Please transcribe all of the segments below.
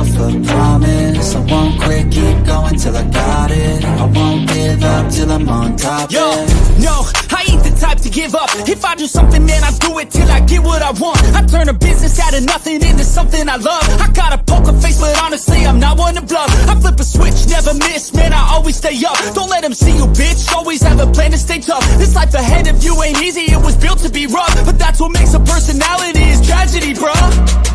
myself a promise. I won't quit, keep going till I got it. I won't give up till I'm on top. Yo, no, I ain't the type to give up. If I do something, man, I do it till I get what I want. I turn a business out of nothing into something I love. I got a poker face, but honestly, I'm not one to bluff. I flip a switch, never miss, man, I always stay up. Don't let them see you, bitch, always have a plan to stay tough. This life ahead of you ain't easy, it was built to be rough. But that's what makes a personality, is tragedy, bruh.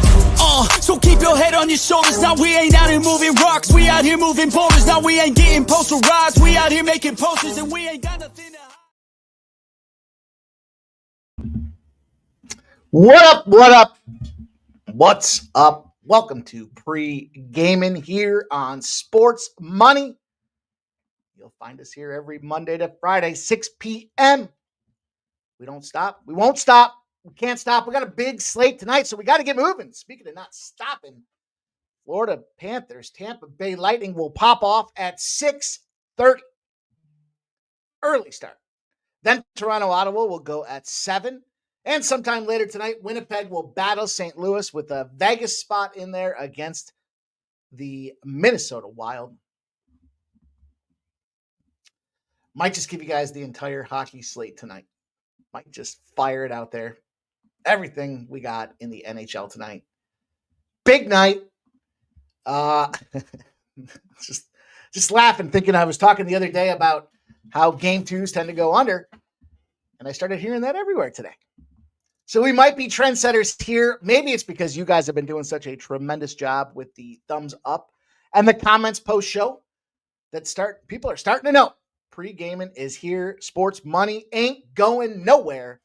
So keep your head on your shoulders. Now we ain't out here moving rocks, we out here moving boulders. Now we ain't getting posterized, we out here making posters, and we ain't got nothing to hide. What up? What up? What's up? Welcome to Pregaming here on Sports Money. You'll find us here every Monday to Friday, 6 p.m. We don't stop. We won't stop. We can't stop. We got a big slate tonight, so we got to get moving. Speaking of not stopping, Florida Panthers, Tampa Bay Lightning will pop off at 6:30. Early start. Then Toronto, Ottawa will go at 7. And sometime later tonight, Winnipeg will battle St. Louis with a Vegas spot in there against the Minnesota Wild. Might just give you guys the entire hockey slate tonight. Might just fire it out there. Everything we got in the NHL tonight. Big night. Just laughing, thinking I was talking the other day about how game twos tend to go under. And I started hearing that everywhere today. So we might be trendsetters here. Maybe it's because you guys have been doing such a tremendous job with the thumbs up and the comments post show that people are starting to know Pregaming is here. Sports money ain't going nowhere.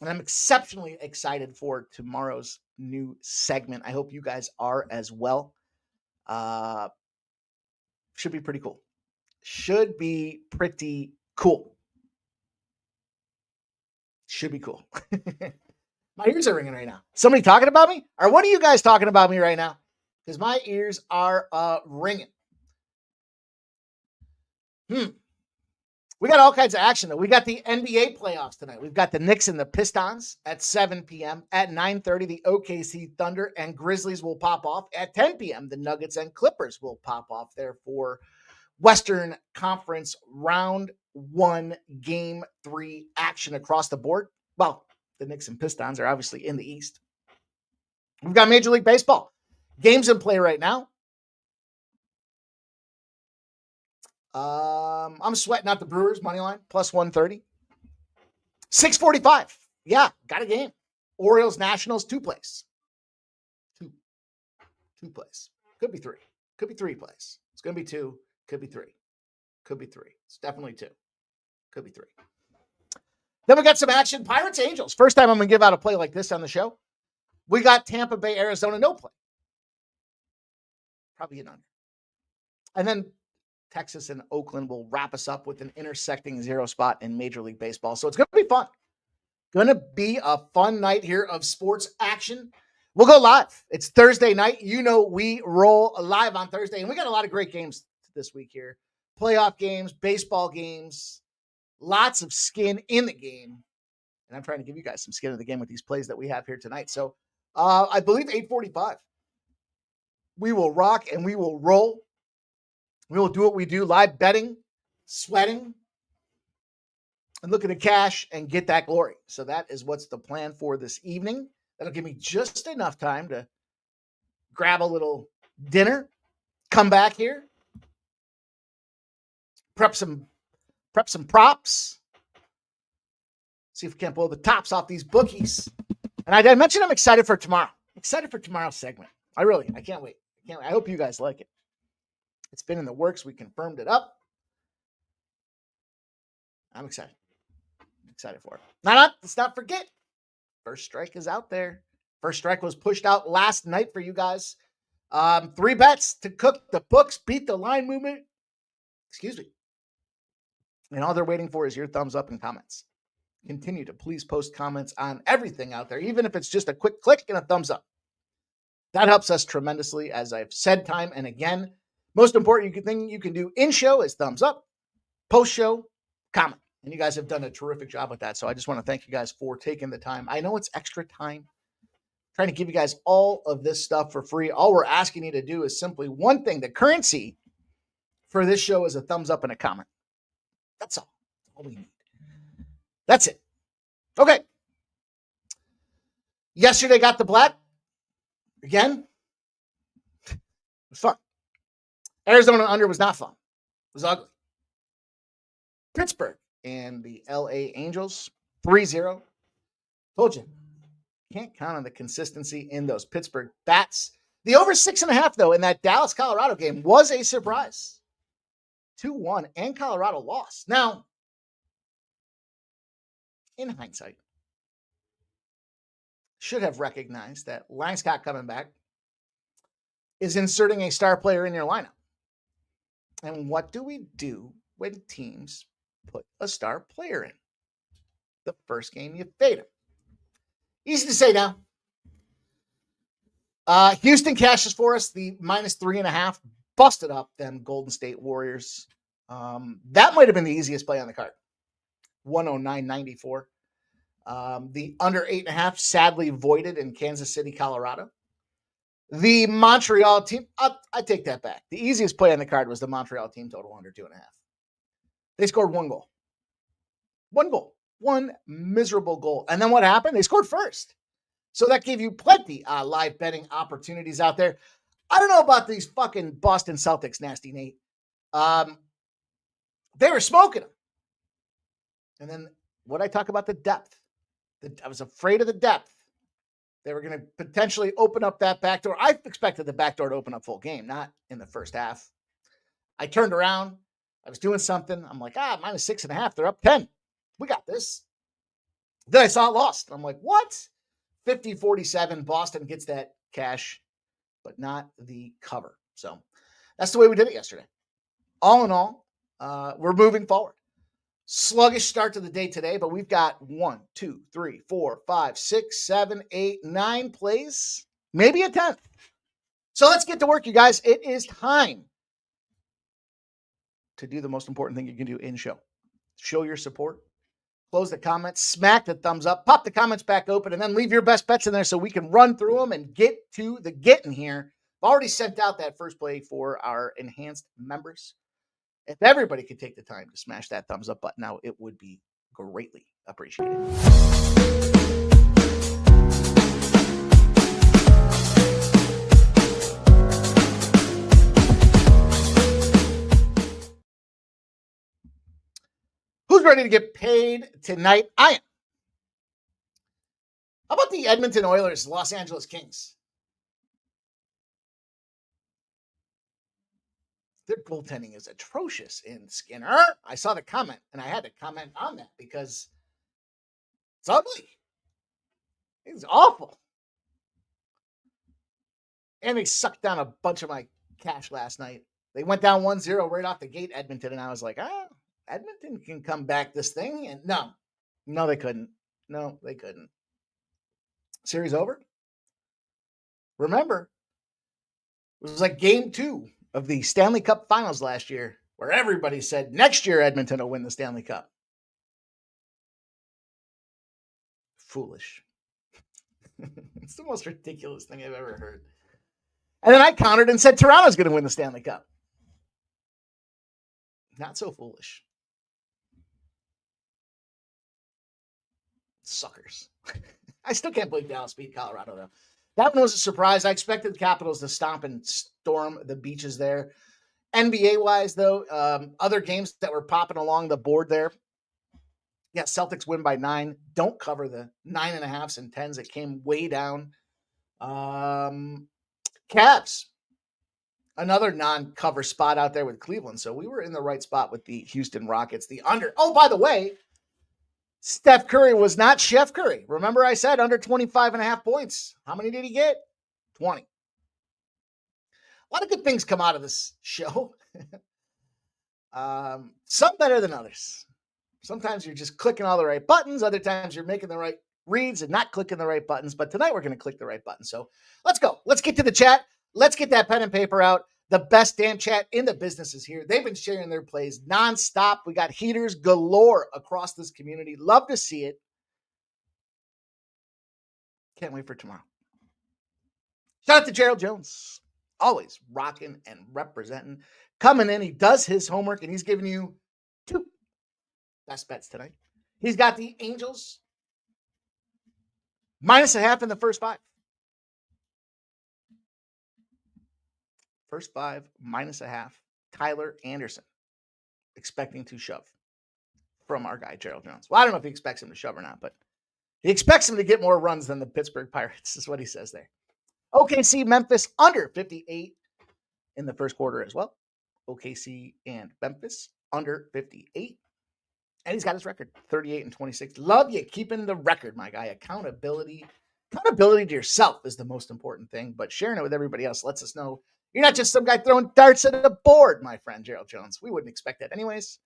And I'm exceptionally excited for tomorrow's new segment. I hope you guys are as well. Should be pretty cool. Should be pretty cool. Should be cool. My ears are ringing right now. Somebody talking about me? Or what are you guys talking about me right now? Because my ears are ringing. We got all kinds of action, though. We got the NBA playoffs tonight. We've got the Knicks and the Pistons at 7 p.m. At 9:30, the OKC Thunder and Grizzlies will pop off. At 10 p.m., the Nuggets and Clippers will pop off there for Western Conference Round 1, Game 3 action across the board. Well, the Knicks and Pistons are obviously in the East. We've got Major League Baseball. Games in play right now. I'm sweating out the Brewers Moneyline plus 130. 6:45. Yeah, got a game. Orioles Nationals 2 plays. Two plays. Could be 3. Could be 3 plays. It's going to be 2. Could be 3. Could be 3. It's definitely 2. Could be 3. Then we got some action. Pirates Angels. First time I'm going to give out a play like this on the show. We got Tampa Bay Arizona no play. Probably an under. And then Texas and Oakland will wrap us up with an intersecting 0 spot in Major League Baseball. So it's going to be fun. Going to be a fun night here of sports action. We'll go live. It's Thursday night. You know we roll live on Thursday, and we got a lot of great games this week here. Playoff games, baseball games, lots of skin in the game. And I'm trying to give you guys some skin in the game with these plays that we have here tonight. So I believe 8:45. We will rock and we will roll. We will do what we do, live betting, sweating, and looking to cash and get that glory. So that is what's the plan for this evening. That'll give me just enough time to grab a little dinner, come back here, prep some props, see if we can't blow the tops off these bookies. And I mentioned I'm excited for tomorrow. I'm excited for tomorrow's segment. I can't wait. I hope you guys like it. It's been in the works. We confirmed it up. I'm excited. For it. Let's not forget. First Strike is out there. First Strike was pushed out last night for you guys. 3 bets to cook the books, beat the line movement. Excuse me. And all they're waiting for is your thumbs up and comments. Continue to please post comments on everything out there, even if it's just a quick click and a thumbs up. That helps us tremendously, as I've said time and again. Most important thing you can do in show is thumbs up, post show, comment. And you guys have done a terrific job with that. So I just want to thank you guys for taking the time. I know it's extra time Trying to give you guys all of this stuff for free. All we're asking you to do is simply one thing. The currency for this show is a thumbs up and a comment. That's all. That's all we need. That's it. Okay. Yesterday got the black. Again, it was fun. Arizona under was not fun. It was ugly. Pittsburgh and the LA Angels, 3-0. Told you. Can't count on the consistency in those Pittsburgh bats. The over 6.5, though, in that Dallas-Colorado game was a surprise. 2-1, and Colorado lost. Now, in hindsight, should have recognized that Langscott coming back is inserting a star player in your lineup. And what do we do when teams put a star player in? The first game, you fade him. Easy to say now. Houston cashes for us. The -3.5 busted up them Golden State Warriors. That might have been the easiest play on the card. 109.94. The under 8.5 sadly voided in Kansas City, Colorado. The Montreal team, I take that back. The easiest play on the card was the Montreal team total under 2.5. They scored 1 goal. 1 goal. 1 miserable goal. And then what happened? They scored first. So that gave you plenty live betting opportunities out there. I don't know about these fucking Boston Celtics, Nasty Nate. They were smoking them. And then what I talk about the depth. I was afraid of the depth. They were going to potentially open up that back door. I expected the back door to open up full game, not in the first half. I turned around. I was doing something. I'm like, -6.5. They're up 10. We got this. Then I saw it lost. I'm like, what? 50-47. Boston gets that cash, but not the cover. So that's the way we did it yesterday. All in all, we're moving forward. Sluggish start to the day today, but we've got 1, 2, 3, 4, 5, 6, 7, 8, 9 plays, maybe a 10th. So let's get to work, you guys. It is time to do the most important thing you can do in show. Show your support. Close the comments, smack the thumbs up, pop the comments back open, and then leave your best bets in there so we can run through them and get to the getting here. I've already sent out that first play for our enhanced members. If everybody could take the time to smash that thumbs up button now, it would be greatly appreciated. Who's ready to get paid tonight? I am. How about the Edmonton Oilers, Los Angeles Kings? Their goaltending is atrocious in Skinner. I saw the comment, and I had to comment on that because it's ugly. It's awful. And they sucked down a bunch of my cash last night. They went down 1-0 right off the gate, Edmonton, and I was like, Edmonton can come back this thing. And no, they couldn't. No, they couldn't. Series over. Remember, it was like game 2 of the Stanley Cup Finals last year, where everybody said next year Edmonton will win the Stanley Cup. Foolish. It's the most ridiculous thing I've ever heard. And then I countered and said Toronto's going to win the Stanley Cup. Not so foolish. Suckers. I still can't believe Dallas beat Colorado, though. That one was a surprise. I expected the Capitals to stomp and storm the beaches there. NBA-wise, though, other games that were popping along the board there. Yeah, Celtics win by 9. Don't cover the 9.5s and 10s. It came way down. Cavs. Another non-cover spot out there with Cleveland. So we were in the right spot with the Houston Rockets. The under. Oh, by the way, Steph Curry was not Chef Curry. Remember I said under 25.5 points. How many did he get? 20. A lot of good things come out of this show. Some better than others. Sometimes you're just clicking all the right buttons. Other times you're making the right reads and not clicking the right buttons. But tonight we're going to click the right button. So let's go. Let's get to the chat. Let's get that pen and paper out. The best damn chat in the business is here. They've been sharing their plays nonstop. We got heaters galore across this community. Love to see it. Can't wait for tomorrow. Shout out to Gerald Jones. Always rocking and representing. Coming in, he does his homework, and he's giving you 2 best bets tonight. He's got the Angels -0.5 in the first 5. First 5, -0.5. Tyler Anderson expecting to shove from our guy, Gerald Jones. Well, I don't know if he expects him to shove or not, but he expects him to get more runs than the Pittsburgh Pirates, is what he says there. OKC, Memphis, under 58 in the first quarter as well. OKC and Memphis, under 58. And he's got his record, 38-26. Love you keeping the record, my guy. Accountability to yourself is the most important thing, but sharing it with everybody else lets us know you're not just some guy throwing darts at a board, my friend, Gerald Jones. We wouldn't expect that anyways,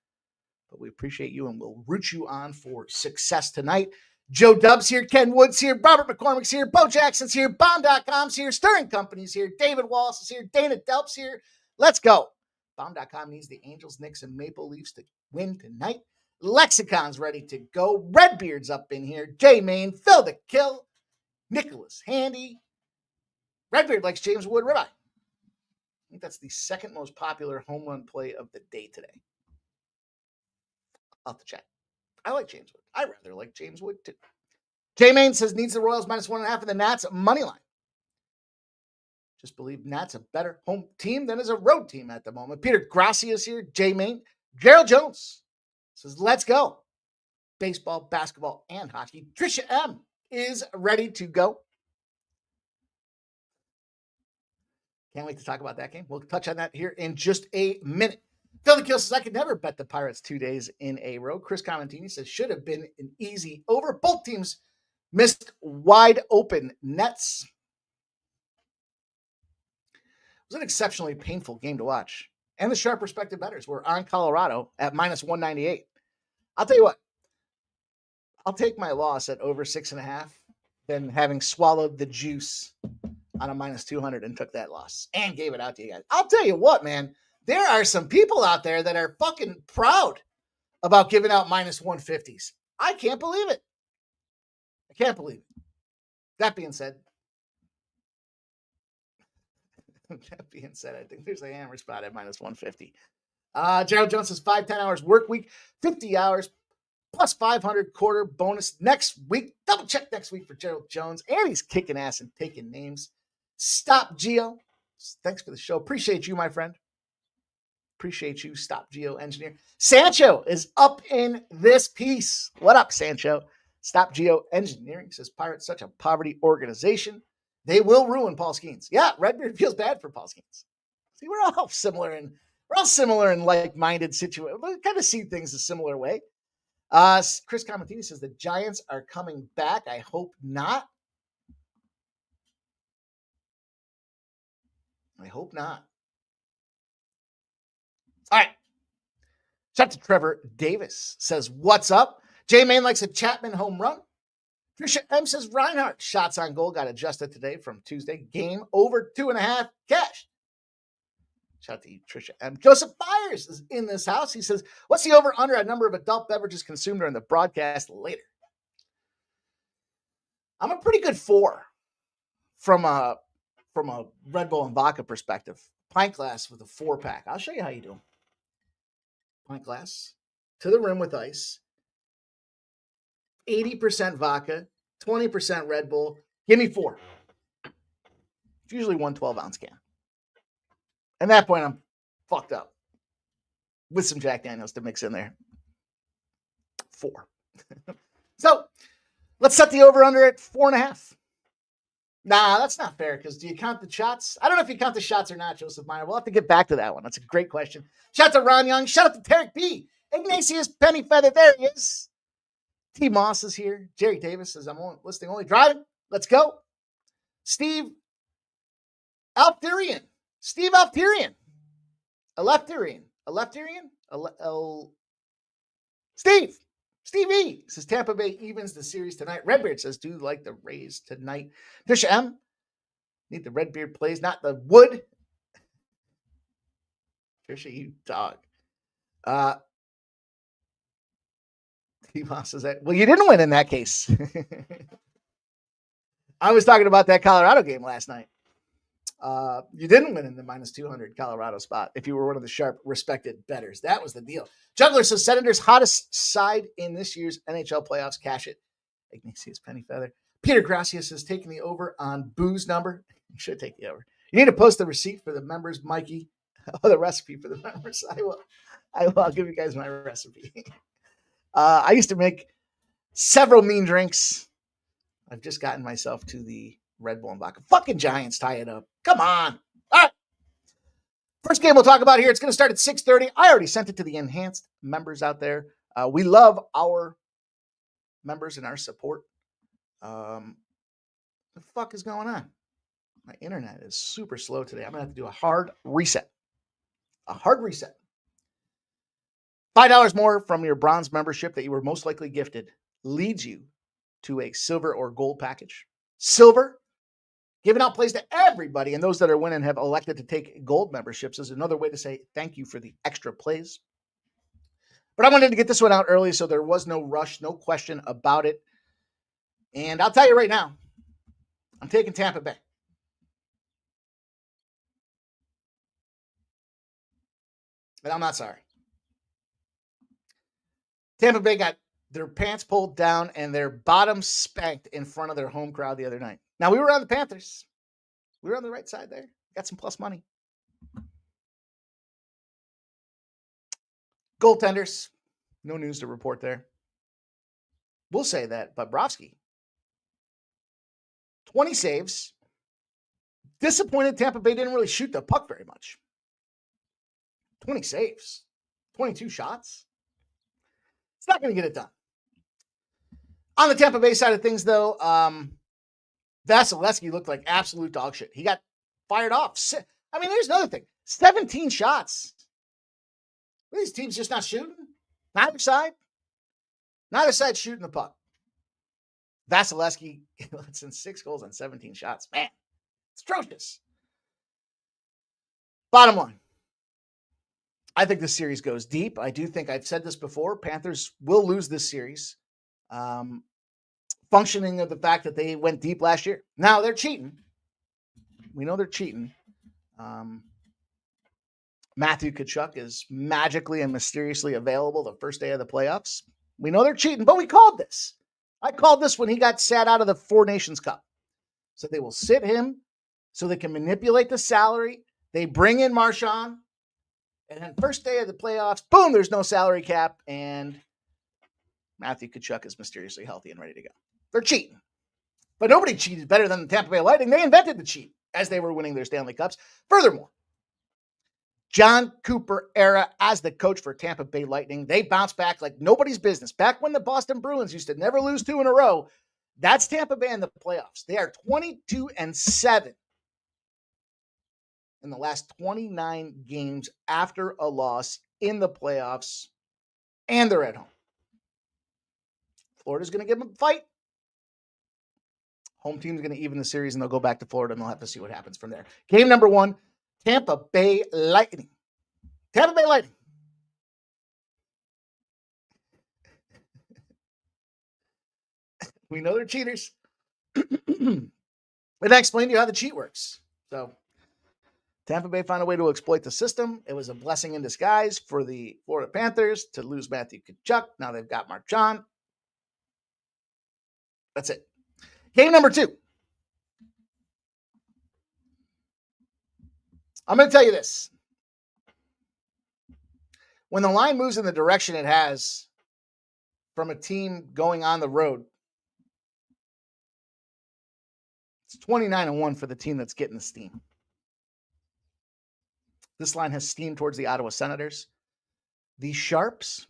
but we appreciate you and we'll root you on for success tonight. Joe Dubs here, Ken Woods here, Robert McCormick's here, Bo Jackson's here, Bomb.com's here, Stirring Company's here, David Wallace is here, Dana Delp's here. Let's go. Bomb.com needs the Angels, Knicks, and Maple Leafs to win tonight. Lexicon's ready to go. Redbeard's up in here. J Main, Phil the Kill, Nicholas Handy. Redbeard likes James Wood ribeye. I think that's the second most popular home run play of the day today. I'll have to check. I like James Wood. I rather like James Wood too. J Main says needs the Royals -1.5 and the Nats money line. Just believe Nats a better home team than is a road team at the moment. Peter Grassi is here. J Main. Gerald Jones says, let's go. Baseball, basketball, and hockey. Trisha M is ready to go. Can't wait to talk about that game. We'll touch on that here in just a minute. Phil the Kill says, I could never bet the Pirates 2 days in a row. Chris Comentini says, should have been an easy over. Both teams missed wide open nets. It was an exceptionally painful game to watch. And the sharp respected bettors were on Colorado at -198. I'll tell you what, I'll take my loss at over 6.5 than having swallowed the juice on a -200 and took that loss and gave it out to you guys. I'll tell you what, man, there are some people out there that are fucking proud about giving out -150s. I can't believe it. I can't believe it. That being said, I think there's a hammer spot at -150. Gerald Jones says 5-10 hours work week, 50 hours plus 500 quarter bonus next week. Double check next week for Gerald Jones. And he's kicking ass and taking names. Stop Geo. Thanks for the show. Appreciate you, my friend. Appreciate you, Stop Geo Engineer. Sancho is up in this piece. What up, Sancho? Stop Geo Engineering says Pirates such a poverty organization. They will ruin Paul Skeens. Yeah, Redbeard feels bad for Paul Skeens. See, we're all similar in like-minded situations. We kind of see things a similar way. Chris Comentini says the Giants are coming back. I hope not. I hope not. All right. Shout out to Trevor Davis. Says, what's up? J-Man likes a Chapman home run. Trisha M says Reinhardt shots on goal got adjusted today from Tuesday. Game over 2.5 cash. Shout out to you, Trisha M. Joseph Myers is in this house. He says, what's the over under a number of adult beverages consumed during the broadcast later? I'm a pretty good 4 from a Red Bull and vodka perspective. Pint glass with a 4-pack. I'll show you how you do them. Pint glass to the rim with ice. 80% vodka, 20% Red Bull. Give me 4. It's usually 1 12-ounce can. At that point, I'm fucked up with some Jack Daniels to mix in there. 4. So let's set the over-under at 4.5. Nah, that's not fair because do you count the shots? I don't know if you count the shots or not, Joseph Meyer. We'll have to get back to that one. That's a great question. Shout out to Ron Young. Shout out to Tarek B. Ignatius Pennyfeather. There he is. T. Moss is here. Jerry Davis says, I'm listening only driving. Let's go. Steve Alftirian. Steve Alftirian. A leftirian. Steve E. says Tampa Bay evens the series tonight. Redbeard says, do you like the Rays tonight? Trisha M. Need the Redbeard plays, not the wood. Trisha, you dog. T-Moss says that. Well, you didn't win in that case. I was talking about that Colorado game last night. You didn't win in the minus 200 Colorado spot if you were one of the sharp, respected bettors. That was the deal. Juggler says Senators' hottest side in this year's NHL playoffs. Cash it. Ignatius Penny Feather. Peter Gracias is taking the over on Boo's number. You should take the over. You need to post the receipt for the members, Mikey. Oh, the recipe for the members. I will. I'll give you guys my recipe. I used to make several mean drinks. I've just gotten myself to the Red Bull and vodka. Fucking Giants tie it up. Come on. All right. First game we'll talk about here. It's going to start at 6:30. I already sent it to the enhanced members out there. We love our members and our support. The fuck is going on? My internet is super slow today. I'm going to have to do a hard reset. A hard reset. $5 more from your bronze membership that you were most likely gifted leads you to a silver or gold package. Silver, giving out plays to everybody, and those that are winning have elected to take gold memberships is another way to say thank you for the extra plays. But I wanted to get this one out early, so there was no rush, no question about it. And I'll tell you right now, I'm taking Tampa Bay. And I'm not sorry. Tampa Bay got their pants pulled down and their bottoms spanked in front of their home crowd the other night. Now, we were on the Panthers. We were on the right side there. Got some plus money. Goaltenders. No news to report there. We'll say that Bobrovsky. 20 saves. Disappointed Tampa Bay didn't really shoot the puck very much. 20 saves. 22 shots. It's not going to get it done. On the Tampa Bay side of things, though, Vasilevsky looked like absolute dog shit. He got fired off. I mean, there's another thing. 17 shots. Are these teams just not shooting? Neither side. Neither side shooting the puck. Vasilevsky lets in 6 goals on 17 shots. Man, it's atrocious. Bottom line. I think this series goes deep. I do think I've said this before. Panthers will lose this series. Functioning of the fact that they went deep last year. Now they're cheating. We know they're cheating. Matthew Tkachuk is magically and mysteriously available the first day of the playoffs. We know they're cheating, but we called this. I called this when he got sat out of the Four Nations Cup. So they will sit him so they can manipulate the salary. They bring in Marchand. And then first day of the playoffs, boom, there's no salary cap, and Matthew Tkachuk is mysteriously healthy and ready to go. They're cheating. But nobody cheated better than the Tampa Bay Lightning. They invented the cheat as they were winning their Stanley Cups. Furthermore, John Cooper era as the coach for Tampa Bay Lightning, they bounced back like nobody's business. Back when the Boston Bruins used to never lose 2 in a row, that's Tampa Bay in the playoffs. They are 22-7. In the last 29 games after a loss in the playoffs, and they're at home. Florida's going to give them a fight. Home team's going to even the series, and they'll go back to Florida, and they'll have to see what happens from there. Game number 1, Tampa Bay Lightning. Tampa Bay Lightning. We know they're cheaters. And I explained to you how the cheat works. So Tampa Bay found a way to exploit the system. It was a blessing in disguise for the Florida Panthers to lose Matthew Tkachuk. Now they've got Marchand. That's it. Game number 2. I'm going to tell you this. When the line moves in the direction it has from a team going on the road, it's 29-1 for the team that's getting the steam. This line has steam towards the Ottawa Senators. The Sharps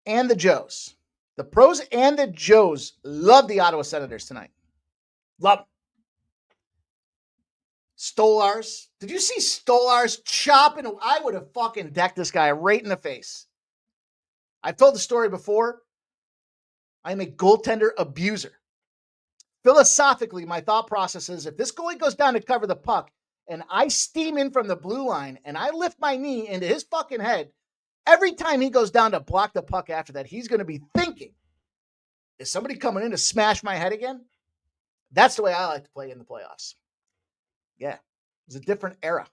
and the Joes. The pros and the Joes love the Ottawa Senators tonight. Love them. Stolars. Did you see Stolars chopping? I would have fucking decked this guy right in the face. I've told the story before. I'm a goaltender abuser. Philosophically, my thought process is if this goalie goes down to cover the puck and I steam in from the blue line and I lift my knee into his fucking head, every time he goes down to block the puck after that, he's going to be thinking, is somebody coming in to smash my head again? That's the way I like to play in the playoffs. Yeah. It was a different era.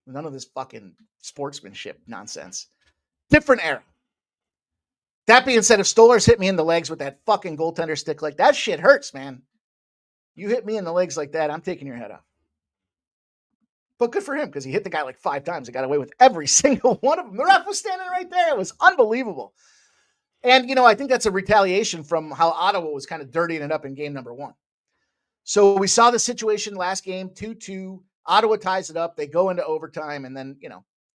None of this fucking sportsmanship nonsense. Different era. That being said, if Stolarz hit me in the legs with that fucking goaltender stick like that shit hurts, man. You hit me in the legs like that, I'm taking your head off. But good for him because he hit the guy like 5 times and got away with every single one of them. The ref was standing right there. It was unbelievable. And, I think that's a retaliation from how Ottawa was kind of dirtying it up in game number 1. So we saw the situation last game, 2-2. Ottawa ties it up. They go into overtime, and then,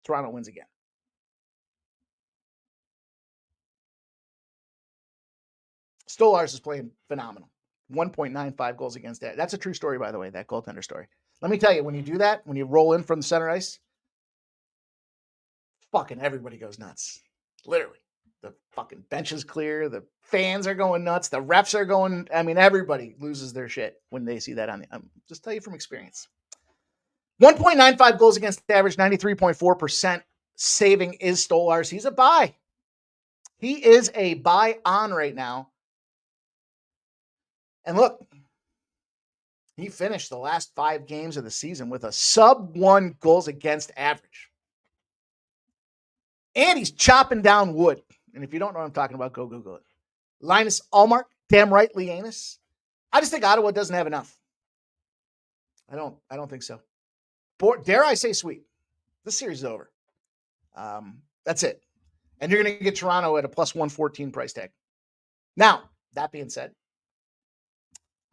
Toronto wins again. Stolarz is playing phenomenal. 1.95 goals against that. That's a true story, by the way, that goaltender story. Let me tell you, when you do that, when you roll in from the center ice, fucking everybody goes nuts. Literally. The fucking bench is clear. The fans are going nuts. The refs are going, everybody loses their shit when they see that on the, just tell you from experience. 1.95 goals against average, 93.4% saving is Stolarz. He's a buy. He is a buy on right now. And look, he finished the last 5 games of the season with a sub-1 goals against average. And he's chopping down wood. And if you don't know what I'm talking about, go Google it. Linus Ullmark, damn right, Leanis. I just think Ottawa doesn't have enough. I don't think so. Dare I say sweep. This series is over. That's it. And you're going to get Toronto at a plus 114 price tag. Now, that being said,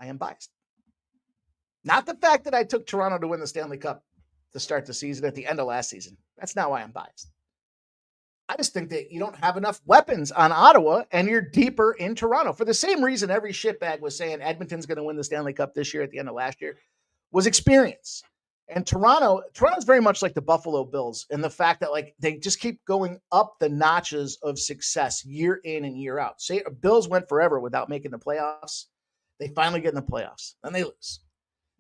I am biased. Not the fact that I took Toronto to win the Stanley Cup to start the season at the end of last season. That's not why I'm biased. I just think that you don't have enough weapons on Ottawa and you're deeper in Toronto. For the same reason every shitbag was saying Edmonton's going to win the Stanley Cup this year at the end of last year was experience. And Toronto's very much like the Buffalo Bills in the fact that they just keep going up the notches of success year in and year out. Say Bills went forever without making the playoffs. They finally get in the playoffs. Then they lose.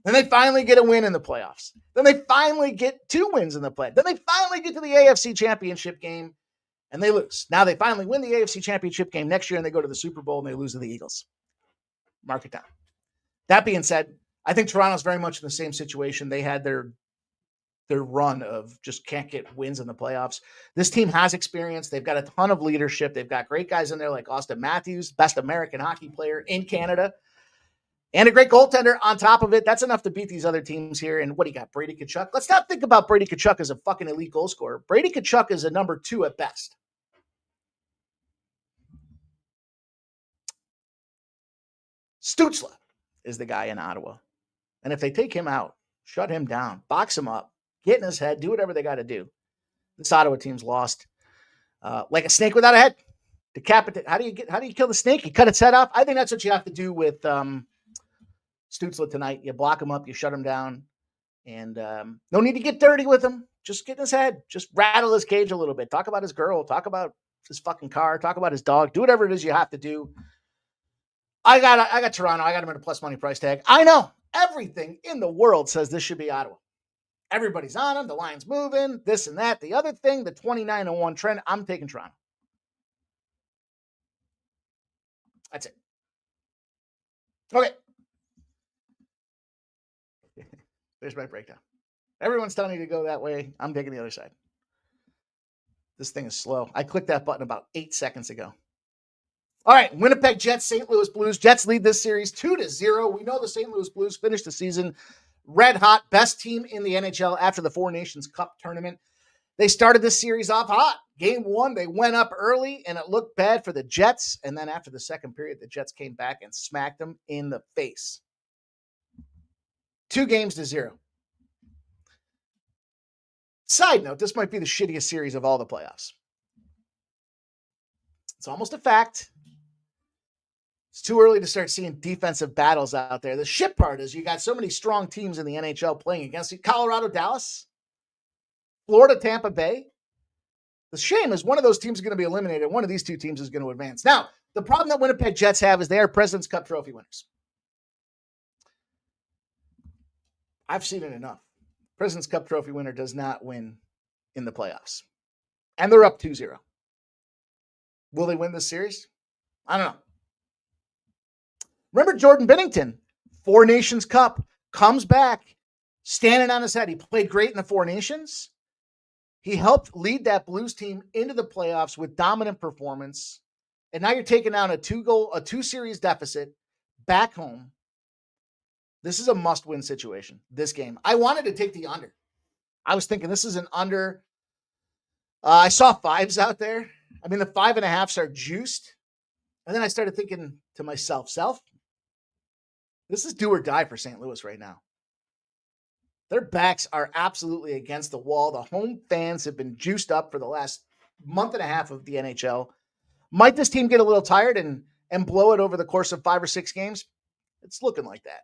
Then they finally get a win in the playoffs. Then they finally get 2 wins in the playoffs. Then they finally get to the AFC Championship game and they lose. Now they finally win the AFC Championship game next year and they go to the Super Bowl and they lose to the Eagles. Mark it down. That being said, I think Toronto's very much in the same situation. They had their run of just can't get wins in the playoffs. This team has experience. They've got a ton of leadership. They've got great guys in there like Austin Matthews, best American hockey player in Canada, and a great goaltender on top of it. That's enough to beat these other teams here. And what do you got? Brady Tkachuk? Let's not think about Brady Tkachuk as a fucking elite goal scorer. Brady Tkachuk is a number 2 at best. Stützle is the guy in Ottawa. And if they take him out, shut him down, box him up, get in his head, do whatever they got to do, this Ottawa team's lost like a snake without a head. Decapitate. How do you kill the snake? You cut its head off. I think that's what you have to do with Stützle tonight. You block him up, you shut him down, and no need to get dirty with him. Just get in his head. Just rattle his cage a little bit. Talk about his girl. Talk about his fucking car. Talk about his dog. Do whatever it is you have to do. I got Toronto. I got him at a plus money price tag. I know. Everything in the world says this should be Ottawa. Everybody's on them. The line's moving. This and that. The other thing, the 29-1 trend, I'm taking Toronto. That's it. Okay. There's my breakdown. Everyone's telling you to go that way. I'm taking the other side. This thing is slow. I clicked that button about 8 seconds ago. All right, Winnipeg Jets, St. Louis Blues. Jets lead this series 2-0. We know the St. Louis Blues finished the season red hot, best team in the NHL after the Four Nations Cup tournament. They started this series off hot. Game 1, they went up early, and it looked bad for the Jets. And then after the second period, the Jets came back and smacked them in the face. 2-0. Side note, this might be the shittiest series of all the playoffs. It's almost a fact. It's too early to start seeing defensive battles out there. The shit part is you got so many strong teams in the NHL playing against you. Colorado, Dallas, Florida, Tampa Bay. The shame is one of those teams is going to be eliminated. One of these 2 teams is going to advance. Now, the problem that Winnipeg Jets have is they are President's Cup trophy winners. I've seen it enough. President's Cup trophy winner does not win in the playoffs. And they're up 2-0. Will they win this series? I don't know. Remember Jordan Binnington, Four Nations Cup, comes back, standing on his head. He played great in the Four Nations. He helped lead that Blues team into the playoffs with dominant performance. And now you're taking down a 2-series deficit back home. This is a must-win situation, this game. I wanted to take the under. I was thinking this is an under. I saw fives out there. I mean, the 5.5s are juiced. And then I started thinking to myself, this is do or die for St. Louis right now. Their backs are absolutely against the wall. The home fans have been juiced up for the last month and a half of the NHL. Might this team get a little tired and blow it over the course of 5 or 6 games? It's looking like that.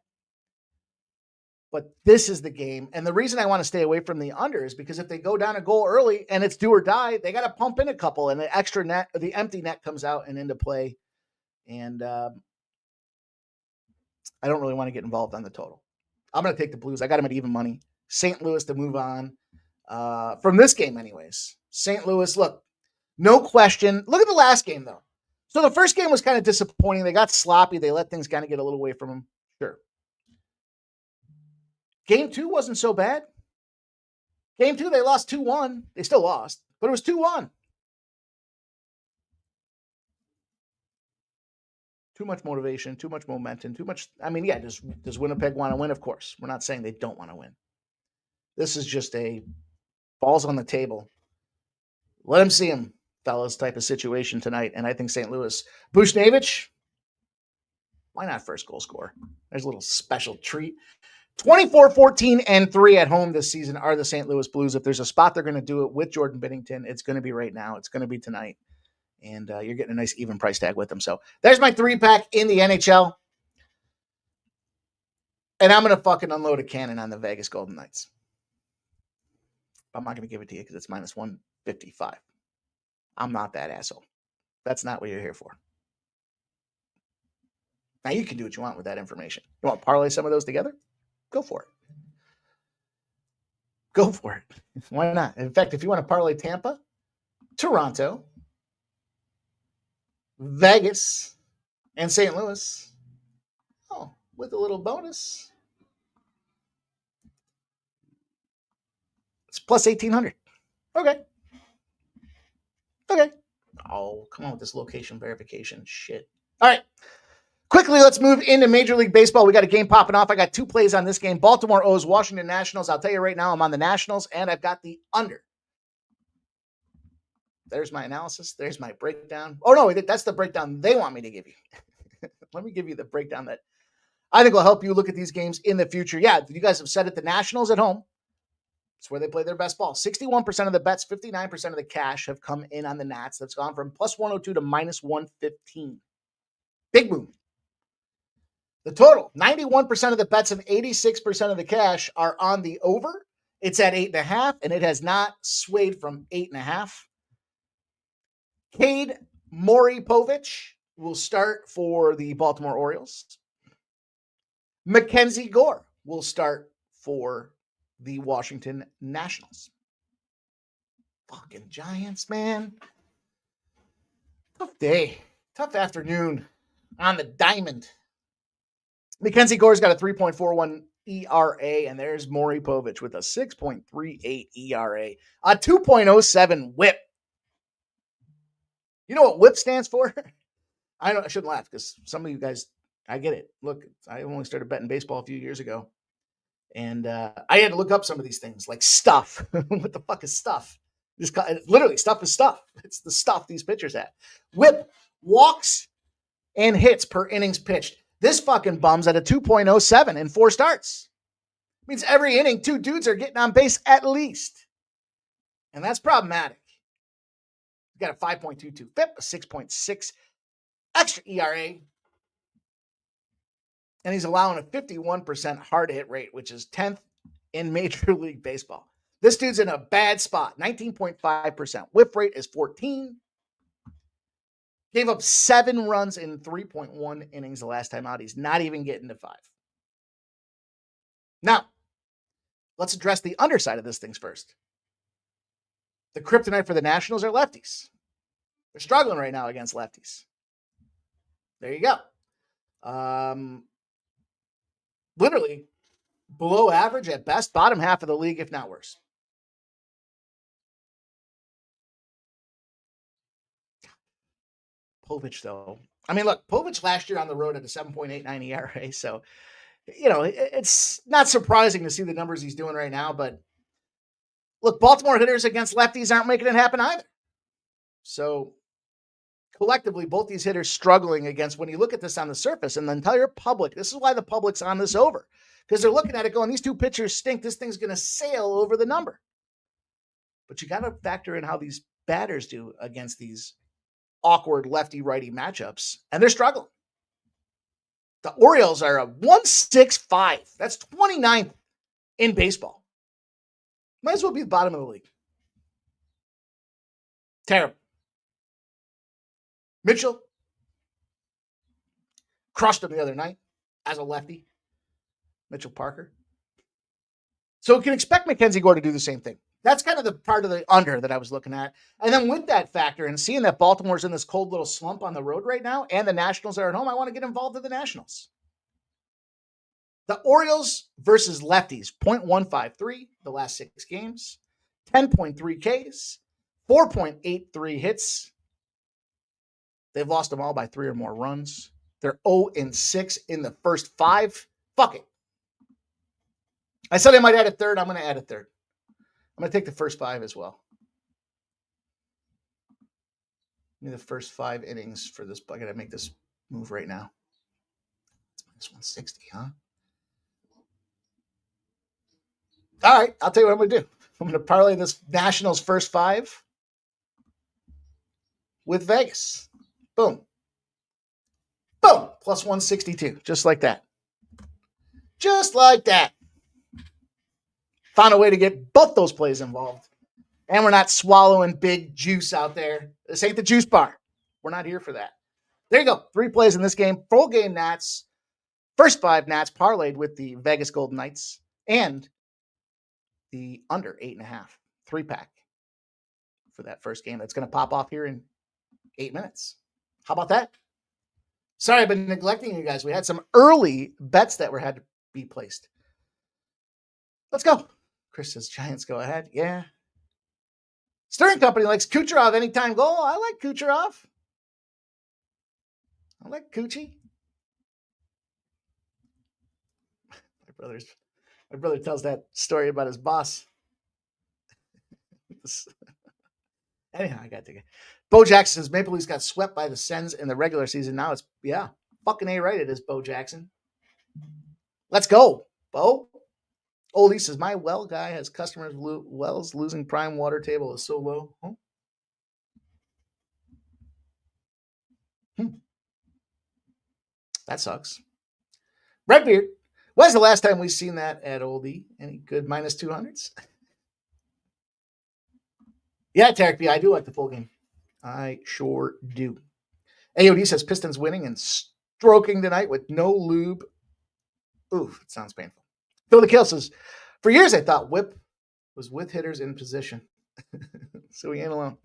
But this is the game. And the reason I want to stay away from the under is because if they go down a goal early and it's do or die, they got to pump in a couple and the extra net, the empty net comes out and into play. And I don't really want to get involved on the total. I'm going to take the Blues. I got them at even money. St. Louis to move on from this game anyways. St. Louis, look, no question. Look at the last game, though. So the first game was kind of disappointing. They got sloppy. They let things kind of get a little away from them. Sure. Game 2 wasn't so bad. Game 2, they lost 2-1. They still lost, but it was 2-1. Too much motivation, too much momentum, too much. I mean, yeah, does Winnipeg want to win? Of course. We're not saying they don't want to win. This is just a balls on the table. Let them see him, fellas, type of situation tonight. And I think St. Louis. Buchnevich, why not first goal scorer? There's a little special treat. 24-14-3 at home this season are the St. Louis Blues. If there's a spot they're going to do it with Jordan Binnington, it's going to be right now. It's going to be tonight. And you're getting a nice even price tag with them. So there's my 3-pack in the NHL. And I'm going to fucking unload a cannon on the Vegas Golden Knights. I'm not going to give it to you because it's minus 155. I'm not that asshole. That's not what you're here for. Now you can do what you want with that information. You want to parlay some of those together? Go for it. Go for it. Why not? In fact, if you want to parlay Tampa, Toronto, Vegas, and St. Louis, with a little bonus, it's plus 1,800. Okay. Oh, come on with this location verification shit. All right. Quickly, let's move into Major League Baseball. We got a game popping off. I got 2 plays on this game. Baltimore owes Washington Nationals. I'll tell you right now, I'm on the Nationals, and I've got the under. There's my analysis. There's my breakdown. Oh, no, that's the breakdown they want me to give you. Let me give you the breakdown that I think will help you look at these games in the future. Yeah, you guys have said it. The Nationals at home. It's where they play their best ball. 61% of the bets, 59% of the cash have come in on the Nats. That's gone from plus 102 to minus 115. Big move. The total, 91% of the bets and 86% of the cash are on the over. It's at 8.5, and it has not swayed from 8.5. Cade Moripovich will start for the Baltimore Orioles. Mackenzie Gore will start for the Washington Nationals. Fucking Giants, man. Tough day. Tough afternoon on the diamond. Mackenzie Gore's got a 3.41 ERA, and there's Moripovich with a 6.38 ERA, a 2.07 whip. You know what whip stands for? I shouldn't laugh because some of you guys, I get it. Look, I only started betting baseball a few years ago, and I had to look up some of these things like stuff. What the fuck is stuff? Literally, stuff is stuff. It's the stuff these pitchers have. Whip, walks, and hits per innings pitched. This fucking bum's at a 2.07 in 4 starts. Means every inning, 2 dudes are getting on base at least. And that's problematic. He's got a 5.22 FIP, a 6.6 extra ERA. And he's allowing a 51% hard hit rate, which is 10th in Major League Baseball. This dude's in a bad spot, 19.5%. Whip rate is 14. Gave up 7 runs in 3.1 innings the last time out. He's not even getting to 5. Now, let's address the underside of this things first. The kryptonite for the Nationals are lefties. They're struggling right now against lefties. There you go. Literally, below average at best, bottom half of the league, if not worse. Povich, though. I mean, look, Povich last year on the road at a 7.89 ERA. So, it's not surprising to see the numbers he's doing right now. But look, Baltimore hitters against lefties aren't making it happen either. So, collectively, both these hitters struggling against, when you look at this on the surface and the entire public, this is why the public's on this over. Because they're looking at it going, these two pitchers stink. This thing's going to sail over the number. But you got to factor in how these batters do against these awkward lefty-righty matchups, and they're struggling. The Orioles are a 1.65. That's 29th in baseball. Might as well be the bottom of the league. Terrible. Mitchell crushed him the other night as a lefty. Mitchell Parker. So we can expect Mackenzie Gore to do the same thing. That's kind of the part of the under that I was looking at. And then with that factor and seeing that Baltimore's in this cold little slump on the road right now and the Nationals are at home, I want to get involved in the Nationals. The Orioles versus lefties, 0.153 the last 6 games, 10.3 Ks, 4.83 hits. They've lost them all by 3 or more runs. They're 0-6 in the first 5. Fuck it. I said I might add a third. I'm going to add a third. I'm going to take the first 5 as well. Give me the first 5 innings for this. I got to make this move right now. It's minus 160, huh? All right. I'll tell you what I'm going to do. I'm going to parlay this Nationals first 5 with Vegas. Boom. Boom. Plus 162. Just like that. Just like that. Found a way to get both those plays involved. And we're not swallowing big juice out there. This ain't the juice bar. We're not here for that. There you go. 3 plays in this game. Full game Nats. First 5 Nats parlayed with the Vegas Golden Knights. And the under 8.5. 3-pack for that first game. That's going to pop off here in 8 minutes. How about that? Sorry, I've been neglecting you guys. We had some early bets that had to be placed. Let's go. Chris says Giants go ahead. Yeah. Stern Company likes Kucherov anytime goal. I like Kucherov. I like Coochie. My brother tells that story about his boss. Anyhow, I got to get. Bo Jackson says Maple Leafs got swept by the Sens in the regular season. Now it's, fucking A right it is, Bo Jackson. Let's go, Bo. Oldie says, my well guy has customers' wells losing prime water table is so low. That sucks. Redbeard, when's the last time we've seen that at Oldie? Any good minus 200s? Yeah, Tarek B, I do like the full game. I sure do. AOD says Pistons winning and stroking tonight with no lube. Ooh, it sounds painful. Phil the Kill says, for years I thought whip was with hitters in position. So he ain't alone.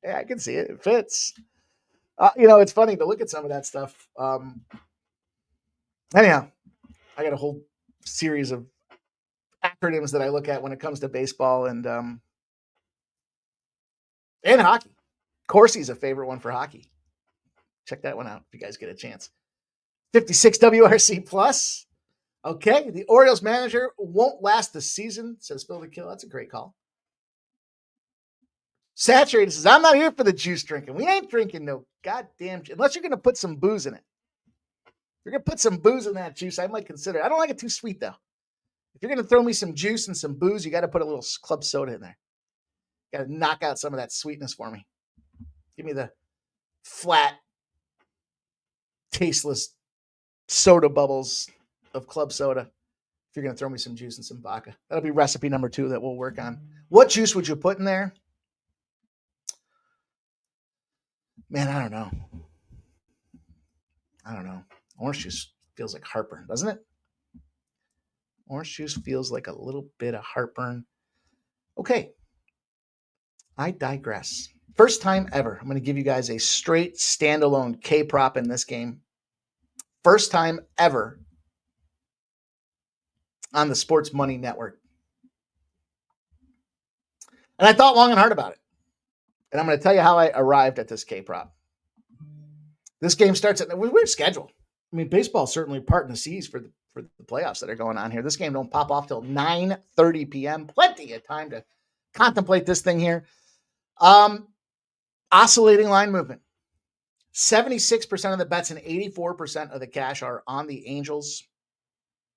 Yeah, I can see it. It fits. It's funny to look at some of that stuff. Anyhow, I got a whole series of acronyms that I look at when it comes to baseball and hockey. Corsi's a favorite one for hockey. Check that one out if you guys get a chance. 56 WRC plus. Okay. The Orioles manager won't last the season, says Phil the Kill. That's a great call. Saturated says, I'm not here for the juice drinking. We ain't drinking no goddamn juice. Unless you're going to put some booze in it. If you're going to put some booze in that juice, I might consider it. I don't like it too sweet, though. If you're going to throw me some juice and some booze, you got to put a little club soda in there. Got to knock out some of that sweetness for me. Give me the flat, tasteless soda bubbles of club soda. If you're going to throw me some juice and some vodka. That'll be recipe number 2 that we'll work on. What juice would you put in there? Man, I don't know. Orange juice feels like heartburn, doesn't it? Orange juice feels like a little bit of heartburn. Okay. I digress. First time ever, I'm going to give you guys a straight standalone K prop in this game. First time ever on the Sports Money Network. And I thought long and hard about it. And I'm going to tell you how I arrived at this K-prop. This game starts at a weird schedule. I mean, baseball is certainly part in the seas for the playoffs that are going on here. This game don't pop off till 9:30 p.m. Plenty of time to contemplate this thing here. Oscillating line movement. 76% of the bets and 84% of the cash are on the Angels.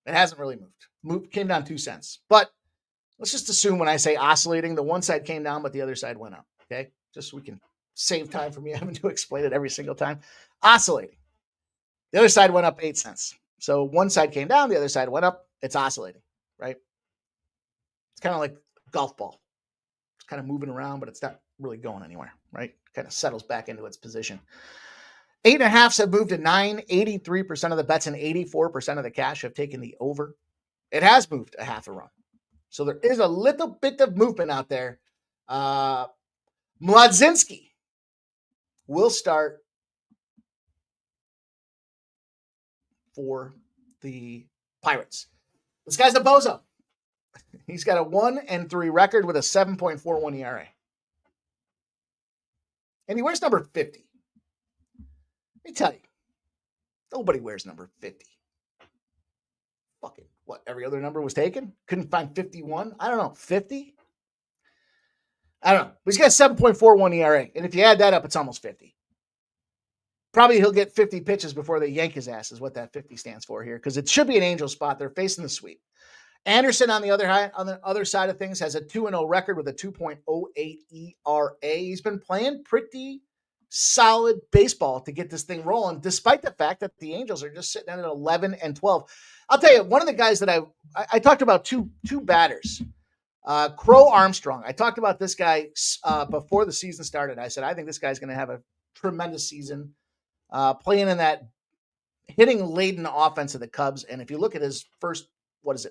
It hasn't really moved. Came down 2 cents. But let's just assume when I say oscillating, the one side came down, but the other side went up. Okay? Just so we can save time for me having to explain it every single time. Oscillating. The other side went up 8 cents. So one side came down, the other side went up. It's oscillating, right? It's kind of like a golf ball. It's kind of moving around, but it's not really going anywhere, right? Kind of settles back into its position. 8.5s have moved to 9. 83% of the bets and 84% of the cash have taken the over. It has moved a half a run. So there is a little bit of movement out there. Mladzinski will start for the Pirates. This guy's a bozo. He's got a 1-3 record with a 7.41 ERA. And he wears number 50. Let me tell you, nobody wears number 50. Fucking what? Every other number was taken? Couldn't find 51? I don't know. 50? I don't know. But he's got a 7.41 ERA. And if you add that up, it's almost 50. Probably he'll get 50 pitches before they yank his ass is what that 50 stands for here. Because it should be an Angel spot. They're facing the sweep. Anderson on the other side of things has a 2-0 record with a 2.08 ERA. He's been playing pretty solid baseball to get this thing rolling, despite the fact that the Angels are just sitting at 11-12. I'll tell you, one of the guys that I talked about two batters, Crow Armstrong. I talked about this guy before the season started. I said, I think this guy's going to have a tremendous season playing in that hitting-laden offense of the Cubs. And if you look at his first,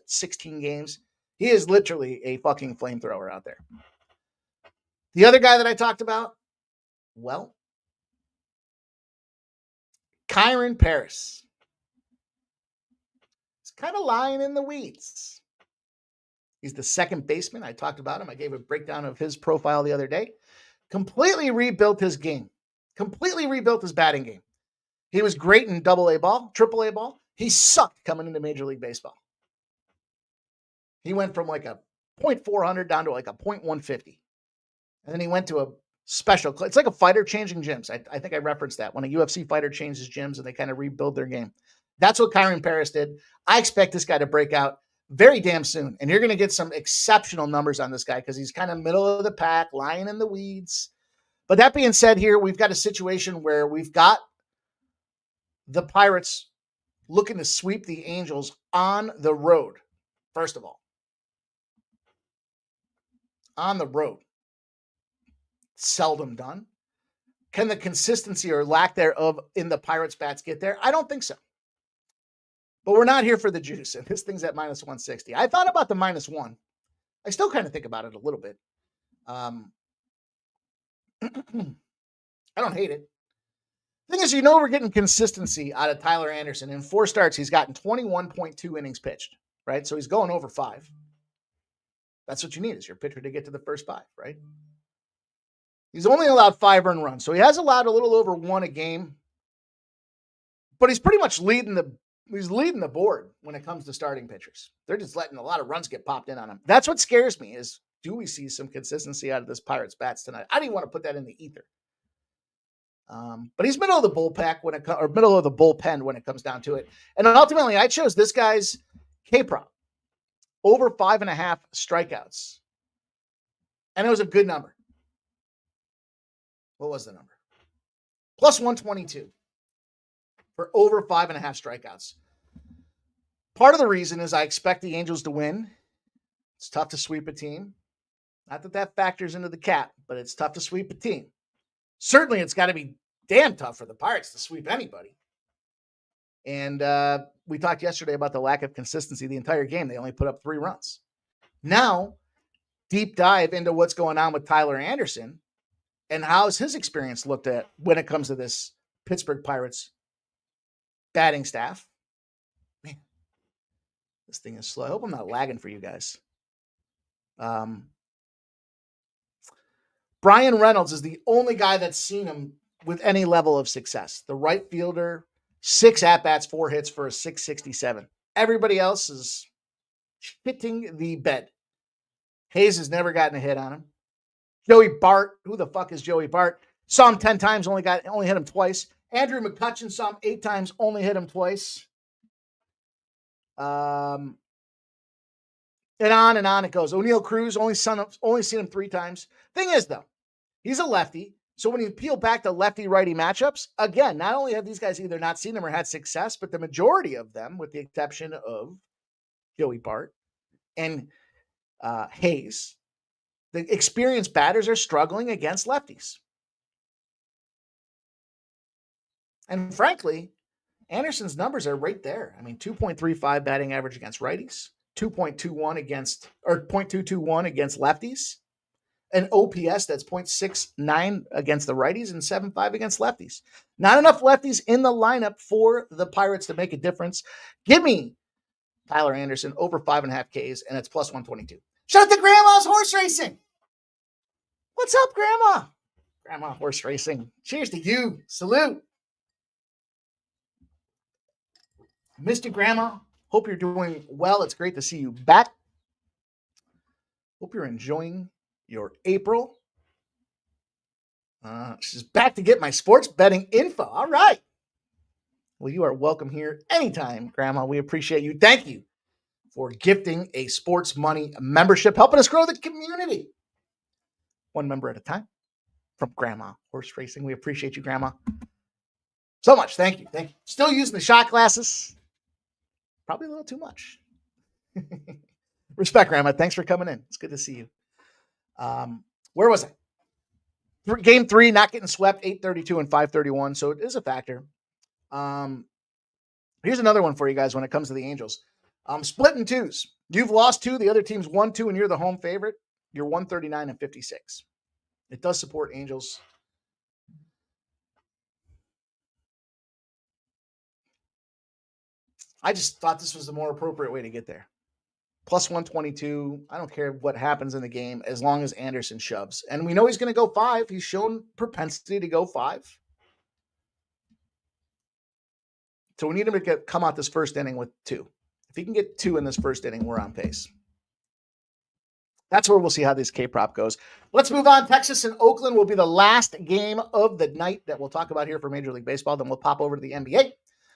16 games, he is literally a fucking flamethrower out there. The other guy that I talked about, well, Kyron Paris. He's kind of lying in the weeds. He's the second baseman. I talked about him. I gave a breakdown of his profile the other day. Completely rebuilt his game. Completely rebuilt his batting game. He was great in AA ball, AAA ball. He sucked coming into Major League Baseball. He went from like a .400 down to like a .150. And then he went to a special. It's like a fighter changing gyms. I think I referenced that when a UFC fighter changes gyms and they kind of rebuild their game. That's what Kyron Paris did. I expect this guy to break out very damn soon. And you're going to get some exceptional numbers on this guy because he's kind of middle of the pack, lying in the weeds. But that being said here, we've got a situation where we've got the Pirates looking to sweep the Angels on the road, first of all. On the road. Seldom done. Can the consistency or lack thereof in the Pirates bats get there? I don't think so. But we're not here for the juice, and this thing's at -160. I thought about the -1. I still kind of think about it a little bit. I don't hate it. The thing is, we're getting consistency out of Tyler Anderson. In 4 starts, he's gotten 21.2 innings pitched, right? So he's going over 5. That's what you need is your pitcher to get to the first 5, right? He's only allowed 5 earned runs. So he has allowed a little over 1 a game. But he's pretty much leading the board when it comes to starting pitchers. They're just letting a lot of runs get popped in on him. That's what scares me is, do we see some consistency out of this Pirates bats tonight? I didn't want to put that in the ether. But he's middle of the bullpen when it comes down to it. And ultimately, I chose this guy's K-prop. Over 5.5 strikeouts. And it was a good number. What was the number? +122 for over 5.5 strikeouts. Part of the reason is I expect the Angels to win. It's tough to sweep a team. Not that that factors into the cap, but it's tough to sweep a team. Certainly, it's got to be damn tough for the Pirates to sweep anybody. And we talked yesterday about the lack of consistency the entire game. They only put up 3 runs. Now, deep dive into what's going on with Tyler Anderson and how's his experience looked at when it comes to this Pittsburgh Pirates batting staff. Man, this thing is slow. I hope I'm not lagging for you guys. Brian Reynolds is the only guy that's seen him with any level of success. The right fielder, 6 at-bats, 4 hits for a 667. Everybody else is shitting the bed. Hayes has never gotten a hit on him. Joey Bart, who the fuck is Joey Bart? Saw him 10 times, only hit him twice. Andrew McCutchen saw him 8 times, only hit him twice. And on it goes. O'Neal Cruz, only seen him 3 times. Thing is, though, he's a lefty. So when you peel back the lefty-righty matchups, again, not only have these guys either not seen them or had success, but the majority of them, with the exception of Joey Bart and Hayes, the experienced batters are struggling against lefties. And frankly, Anderson's numbers are right there. I mean, 2.35 batting average against righties, 2.21 against, or 0.221 against lefties, an OPS that's 0.69 against the righties and 7.5 against lefties. Not enough lefties in the lineup for the Pirates to make a difference. Give me Tyler Anderson over 5.5 Ks, and it's plus 122. Shout out to Grandma's Horse Racing. What's up, Grandma? Grandma Horse Racing. Cheers to you. Salute. Missed you, Grandma. Hope you're doing well. It's great to see you back. Hope you're enjoying your April. She's back to get my sports betting info. All right. Well, you are welcome here anytime, Grandma. We appreciate you. Thank you for gifting a Sports Money membership, helping us grow the community. 1 member at a time from Grandma Horse Racing. We appreciate you, Grandma, so much. Thank you. Thank you. Still using the shot glasses. Probably a little too much. Respect, Grandma. Thanks for coming in. It's good to see you. Where was I? Game 3, not getting swept, 832 and 531. So it is a factor. Here's another one for you guys when it comes to the Angels. Split in 2s. You've lost 2. The other team's won 2, and you're the home favorite. You're 139 and 56. It does support Angels. I just thought this was the more appropriate way to get there. Plus 122. I don't care what happens in the game as long as Anderson shoves. And we know he's going to go 5. He's shown propensity to go 5. So we need him to come out this first inning with 2. If he can get 2 in this first inning, we're on pace. That's where we'll see how this K-prop goes. Let's move on. Texas and Oakland will be the last game of the night that we'll talk about here for Major League Baseball. Then we'll pop over to the NBA.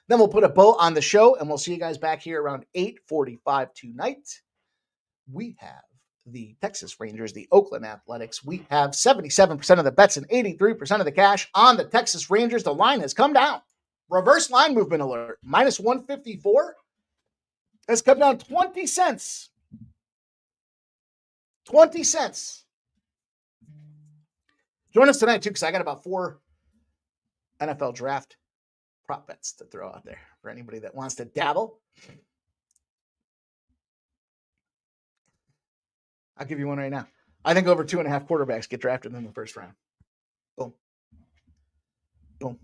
Then we'll put a bow on the show, and we'll see you guys back here around 8:45 tonight. We have the Texas Rangers, the Oakland Athletics. We have 77% of the bets and 83% of the cash on the Texas Rangers. The line has come down. Reverse line movement alert. Minus 154 has come down 20 cents. 20 cents. Join us tonight, too, because I got about 4 NFL draft prop bets to throw out there for anybody that wants to dabble. I'll give you one right now. I think over 2.5 quarterbacks get drafted in the first round. Boom. Boom.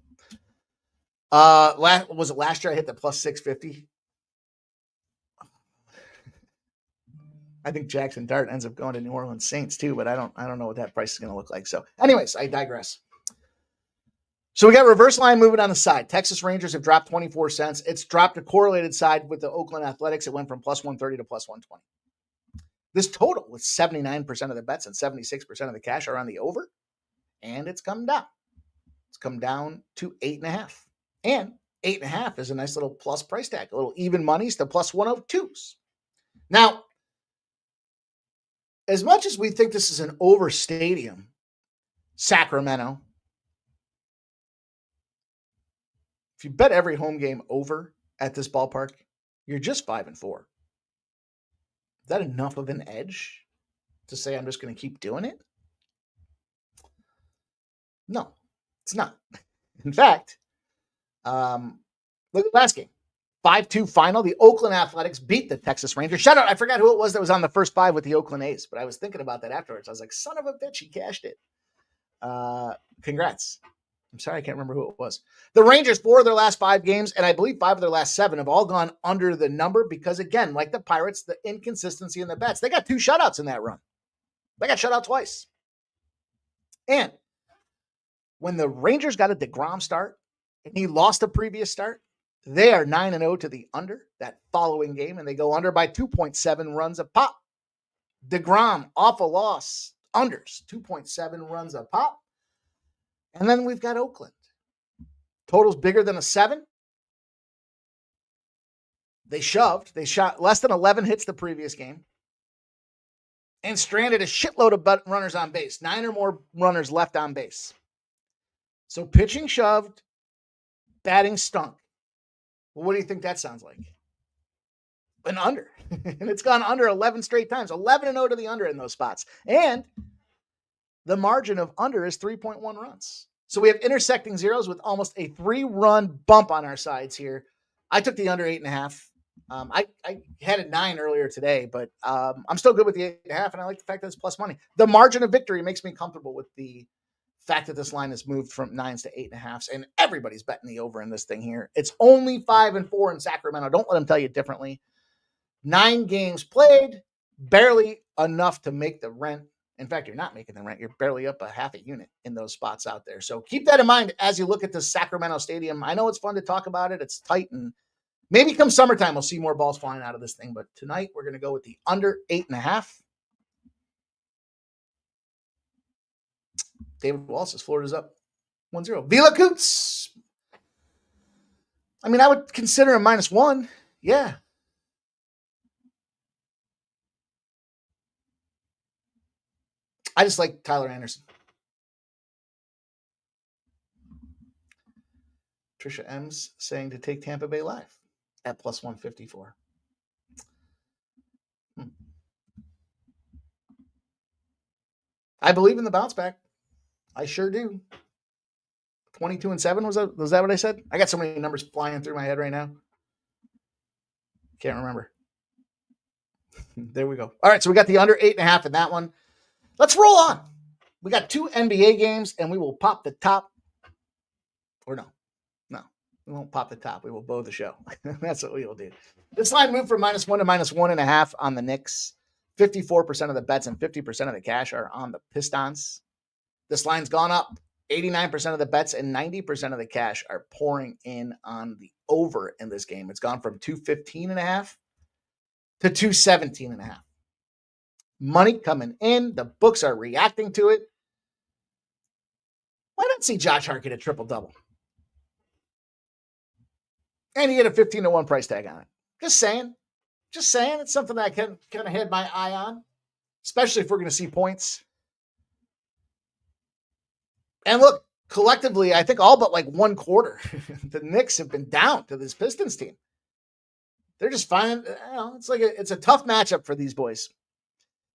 Was it last year I hit the plus 650? I think Jackson Dart ends up going to New Orleans Saints too, but I don't know what that price is going to look like. So anyways, I digress. So we got reverse line moving on the side. Texas Rangers have dropped 24 cents. It's dropped a correlated side with the Oakland Athletics. It went from plus 130 to plus 120. This total with 79% of the bets and 76% of the cash are on the over, and it's come down. It's come down to 8.5. And 8.5 is a nice little plus price tag, a little even monies to plus 102s. Now, as much as we think this is an over stadium, Sacramento, if you bet every home game over at this ballpark, you're just 5-4. Is that enough of an edge to say I'm just going to keep doing it? No, it's not. In fact, look at the last game. 5-2 final. The Oakland Athletics beat the Texas Rangers. Shout out, I forgot who it was that was on the first 5 with the Oakland A's, but I was thinking about that afterwards. I was like, son of a bitch, he cashed it. Congrats. I'm sorry, I can't remember who it was. The Rangers, 4 of their last 5 games, and I believe 5 of their last 7 have all gone under the number because, again, like the Pirates, the inconsistency in the bets. They got 2 shutouts in that run. They got shut out twice. And when the Rangers got a DeGrom start and he lost a previous start, they are 9-0 to the under that following game, and they go under by 2.7 runs a pop. DeGrom off a loss, unders, 2.7 runs a pop. And then we've got Oakland. Totals bigger than a 7. They shoved. They shot less than 11 hits the previous game and stranded a shitload of runners on base. 9 or more runners left on base. So pitching shoved, batting stunk. Well, what do you think that sounds like? An under. And it's gone under 11 straight times. 11-0 to the under in those spots. And the margin of under is 3.1 runs. So we have intersecting zeros with almost a 3-run bump on our sides here. I took the under 8.5. I had a 9 earlier today, but I'm still good with the 8.5, and I like the fact that it's plus money. The margin of victory makes me comfortable with the fact that this line has moved from 9s to 8.5s, and everybody's betting the over in this thing here. It's only 5-4 in Sacramento. Don't let them tell you differently. 9 games played, barely enough to make the rent. In fact, you're not making the rent. You're barely up a half a unit in those spots out there. So keep that in mind as you look at the Sacramento Stadium. I know it's fun to talk about it. It's tight, and maybe come summertime, we'll see more balls flying out of this thing. But tonight, we're going to go with the under 8.5. David Wallace says Florida's up 1-0. Vila Coots. I mean, I would consider a -1. Yeah. I just like Tyler Anderson. Trisha M's saying to take Tampa Bay live at plus 154. I believe in the bounce back. I sure do. 22-7 was that what I said? I got so many numbers flying through my head right now. Can't remember. There we go. All right, so we got the under 8.5 in that one. Let's roll on. We got 2 NBA games, and we will pop the top. Or no, we won't pop the top. We will bow the show. That's what we will do. This line moved from -1 to -1.5 on the Knicks. 54% of the bets and 50% of the cash are on the Pistons. This line's gone up. 89% of the bets and 90% of the cash are pouring in on the over in this game. It's gone from 215.5 to 217.5. Money coming in. The books are reacting to it. Why not see Josh Hart get a triple-double? And he had a 15-1 price tag on it. Just saying. It's something that I kind of had my eye on, especially if we're going to see points. And look, collectively, I think all but like one quarter, the Knicks have been down to this Pistons team. They're just finding, it's a tough matchup for these boys.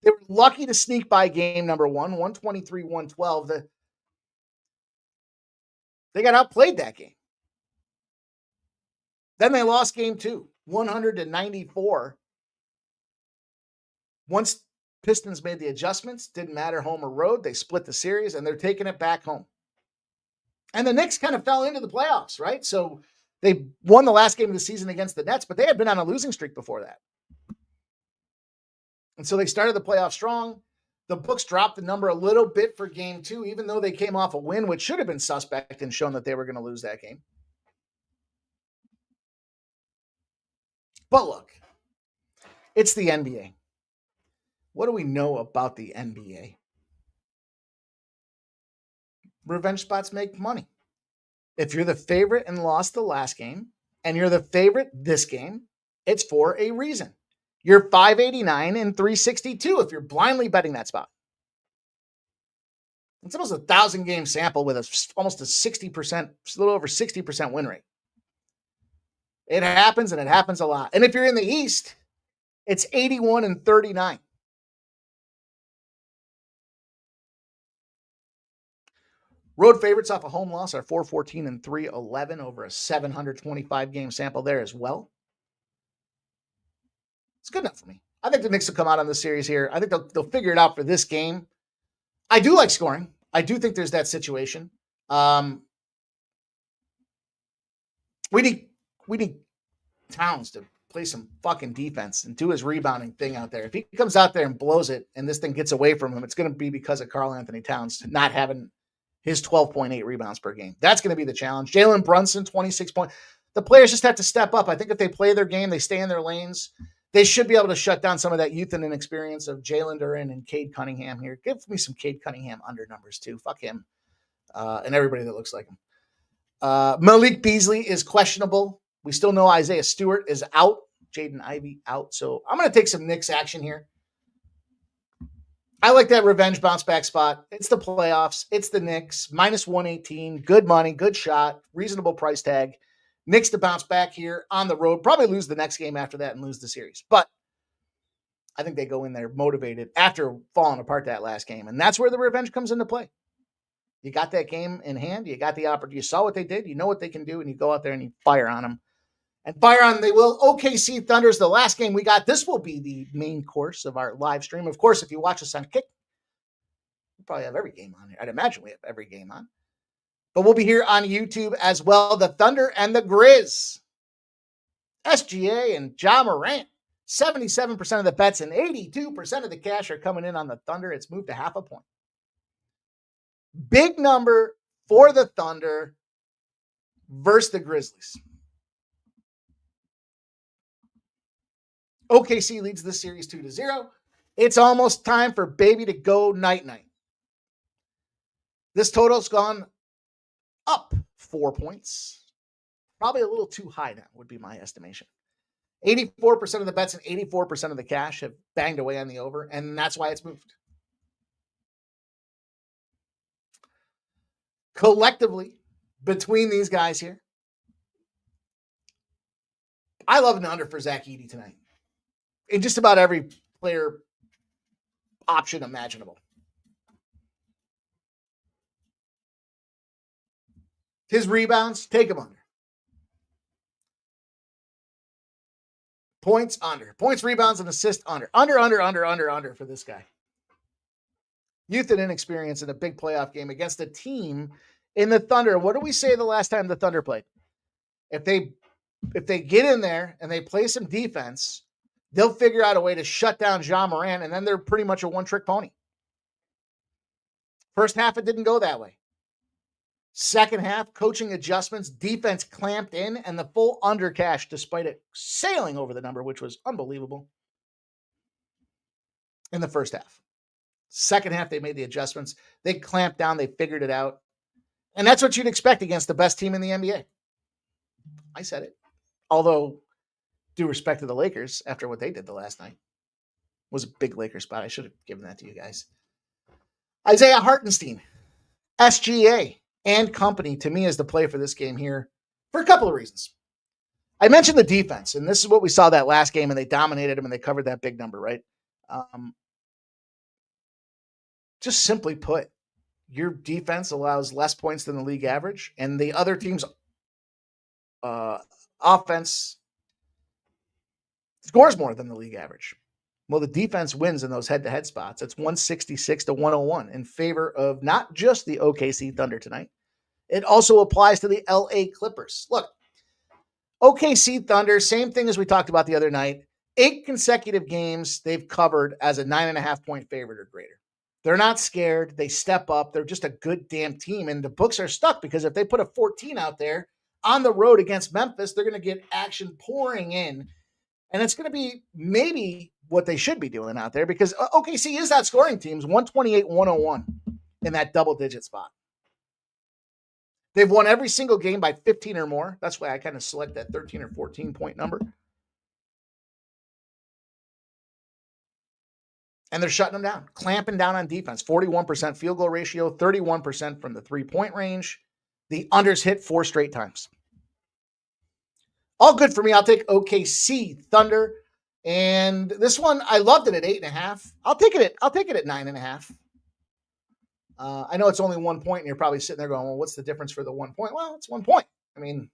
They were lucky to sneak by game number 1, 123-112. They got outplayed that game. Then they lost game 2, 100-94. Once Pistons made the adjustments, didn't matter home or road, they split the series, and they're taking it back home. And the Knicks kind of fell into the playoffs, right? So they won the last game of the season against the Nets, but they had been on a losing streak before that. And so they started the playoffs strong. The books dropped the number a little bit for game 2, even though they came off a win, which should have been suspect and shown that they were going to lose that game. But look, it's the NBA. What do we know about the NBA? Revenge spots make money. If you're the favorite and lost the last game, and you're the favorite this game, it's for a reason. You're 589 and 362 if you're blindly betting that spot. It's almost a 1,000-game sample with almost a 60%, a little over 60% win rate. It happens, and it happens a lot. And if you're in the East, it's 81 and 39. Road favorites off a home loss are 414 and 311 over a 725-game sample there as well. It's good enough for me. I think the Knicks will come out on this series here. I think they'll figure it out for this game. I do like scoring. I do think there's that situation. We need Towns to play some fucking defense and do his rebounding thing out there. If he comes out there and blows it and this thing gets away from him, it's going to be because of Karl Anthony Towns not having his 12.8 rebounds per game. That's going to be the challenge. Jalen Brunson, 26 points. The players just have to step up. I think if they play their game, they stay in their lanes, they should be able to shut down some of that youth and inexperience of Jalen Duren and Cade Cunningham here. Give me some Cade Cunningham under numbers too. Fuck him. And everybody that looks like him. Malik Beasley is questionable. We still know Isaiah Stewart is out. Jaden Ivey out. So I'm going to take some Knicks action here. I like that revenge bounce back spot. It's the playoffs. It's the Knicks. Minus 118. Good money. Good shot. Reasonable price tag. Knicks to bounce back here on the road. Probably lose the next game after that and lose the series. But I think they go in there motivated after falling apart that last game. And that's where the revenge comes into play. You got that game in hand. You got the opportunity. You saw what they did. You know what they can do. And you go out there and you fire on them. And fire on they will. OKC Thunder's the last game we got. This will be the main course of our live stream. Of course, if you watch us on Kick, we probably have every game on here. I'd imagine we have every game on. But we'll be here on YouTube as well. The Thunder and the Grizz. SGA and Ja Morant. 77% of the bets and 82% of the cash are coming in on the Thunder. It's moved to half a point. Big number for the Thunder versus the Grizzlies. OKC leads the series 2-0. It's almost time for baby to go night-night. This total's gone up 4 points. Probably a little too high now, would be my estimation. 84% of the bets and 84% of the cash have banged away on the over, and that's why it's moved. Collectively, between these guys here, I love an under for Zach Edey tonight. In just about every player option imaginable. His rebounds, take him under. Points, under. Points, rebounds, and assists, under. Under for this guy. Youth and inexperience in a big playoff game against a team in the Thunder. What did we say the last time the Thunder played? If they get in there and they play some defense, they'll figure out a way to shut down Ja Morant, and then they're pretty much a one-trick pony. First half, it didn't go that way. Second half, coaching adjustments, defense clamped in, and the full under cash, despite it sailing over the number, which was unbelievable in the first half. Second half, they made the adjustments. They clamped down. They figured it out. And that's what you'd expect against the best team in the NBA. I said it. Although, due respect to the Lakers, after what they did the last night, was a big Lakers spot. I should have given that to you guys. Isaiah Hartenstein, SGA, and company, to me, is the play for this game here for a couple of reasons. I mentioned the defense, and this is what we saw that last game, and they dominated them, and they covered that big number, right? Just simply put, your defense allows less points than the league average, and the other team's offense scores more than the league average. Well, the defense wins in those head-to-head spots. It's 166-101 in favor of not just the OKC Thunder tonight. It also applies to the LA Clippers. Look, OKC Thunder, same thing as we talked about the other night. 8 consecutive games they've covered as a 9.5-point favorite or greater. They're not scared. They step up. They're just a good damn team. And the books are stuck because if they put a 14 out there on the road against Memphis, they're going to get action pouring in. And it's going to be maybe what they should be doing out there because OKC is that scoring team's 128-101 in that double-digit spot. They've won every single game by 15 or more. That's why I kind of select that 13 or 14-point number. And they're shutting them down, clamping down on defense. 41% field goal ratio, 31% from the three-point range. The unders hit 4 straight times. All good for me. I'll take OKC Thunder. And this one, I loved it at 8.5. I'll take it at 9.5. I know it's only 1 point, and you're probably sitting there going, well, what's the difference for the 1 point? Well, it's 1 point. I mean,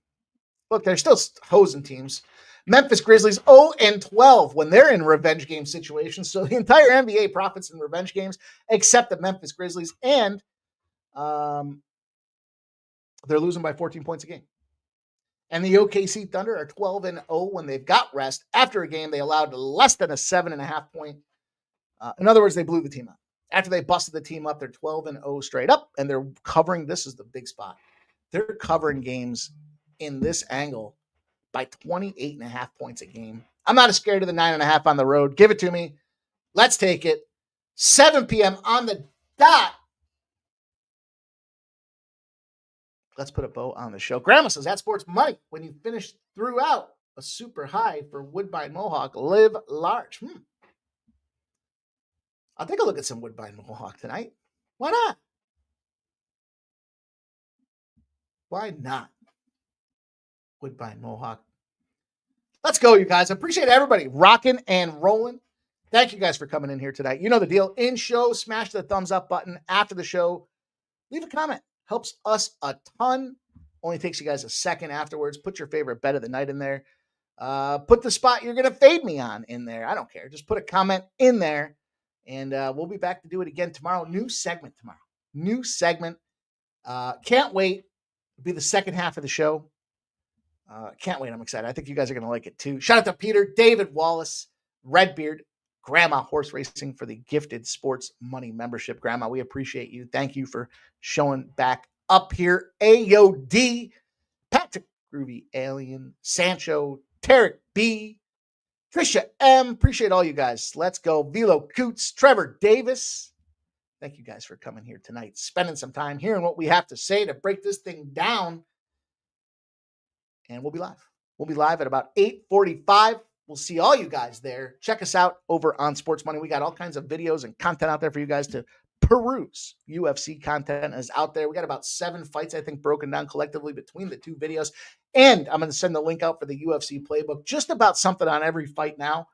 look, they're still hosing teams. Memphis Grizzlies 0-12 when they're in revenge game situations. So the entire NBA profits in revenge games, except the Memphis Grizzlies, and they're losing by 14 points a game. And the OKC Thunder are 12-0 when they've got rest. After a game, they allowed less than a 7.5 point. In other words, they blew the team up. After they busted the team up, they're 12-0 straight up, and they're covering. This is the big spot. They're covering games in this angle by 28.5 points a game. I'm not as scared of the 9.5 on the road. Give it to me. Let's take it. 7 p.m. on the dot. Let's put a bow on the show. Grandma says, at Sports Money, when you finish throughout a super high for Woodbine Mohawk, live large. I'll take a look at some Woodbine Mohawk tonight. Why not? Why not? Woodbine Mohawk. Let's go, you guys. I appreciate everybody rocking and rolling. Thank you guys for coming in here tonight. You know the deal. In show, smash the thumbs up button. After the show, leave a comment. Helps us a ton. Only takes you guys a second afterwards. Put your favorite bet of the night in there. Put the spot you're going to fade me on in there. I don't care. Just put a comment in there. And we'll be back to do it again tomorrow. New segment tomorrow. New segment. Can't wait. It'll be the second half of the show. Can't wait. I'm excited. I think you guys are going to like it too. Shout out to Peter, David Wallace, Redbeard, Grandma Horse Racing for the gifted Sports Money membership. Grandma, we appreciate you. Thank you for showing back up here. AOD, Patrick Groovy Alien, Sancho, Tarek B, Trisha M. Appreciate all you guys. Let's go. Velo Coots, Trevor Davis. Thank you guys for coming here tonight, spending some time hearing what we have to say to break this thing down. And we'll be live. We'll be live at about 8:45. We'll see all you guys there. Check us out over on Sports Money. We got all kinds of videos and content out there for you guys to peruse. UFC content is out there. We got about 7 fights, I think, broken down collectively between the 2 videos. And I'm going to send the link out for the UFC playbook. Just about something on every fight now.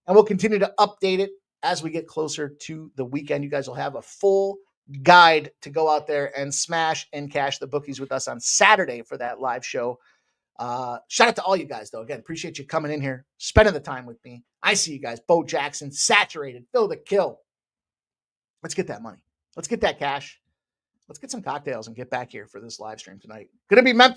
And we'll continue to update it as we get closer to the weekend. You guys will have a full guide to go out there and smash and cash the bookies with us on Saturday for that live show. Shout out to all you guys, though. Again, appreciate you coming in here, spending the time with me. I see you guys. Bo Jackson, Saturated, Phil the Kill. Let's get that money. Let's get that cash. Let's get some cocktails and get back here for this live stream tonight. Going to be Memphis.